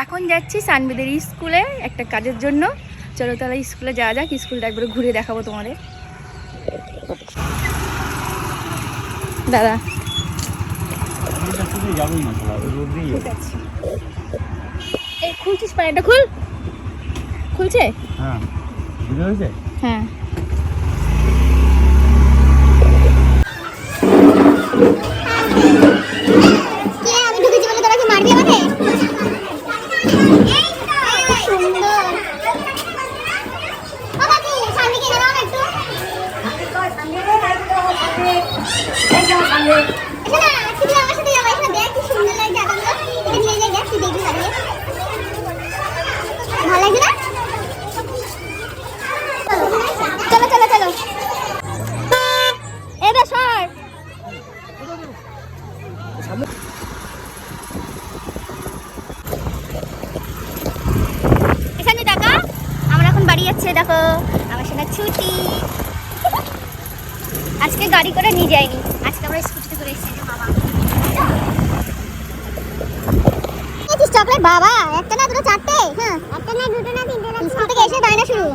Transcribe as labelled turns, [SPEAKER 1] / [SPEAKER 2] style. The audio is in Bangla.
[SPEAKER 1] এখন যাচ্ছি সানবিদের স্কুলে একটা কাজের জন্য। চলো তাহলে স্কুলে যাওয়া যাক, স্কুলটা একবার ঘুরে দেখাবো তোমাদের। দাদা এই খুলছিস পায়টা খুল, খুলছে? হ্যাঁ হ্যাঁ। দেখো আমার সেটা ছুটি, আজকে গাড়ি করে নিয়ে যায়নি, আজকে আমরা স্কুটিতে করে এসেছি। মামা চকলেট বাবা, একটা না দুটো চারটে? হ্যাঁ, একটা না দুটো না তিনটে না, স্কুল থেকে এসে বায়না শুরু।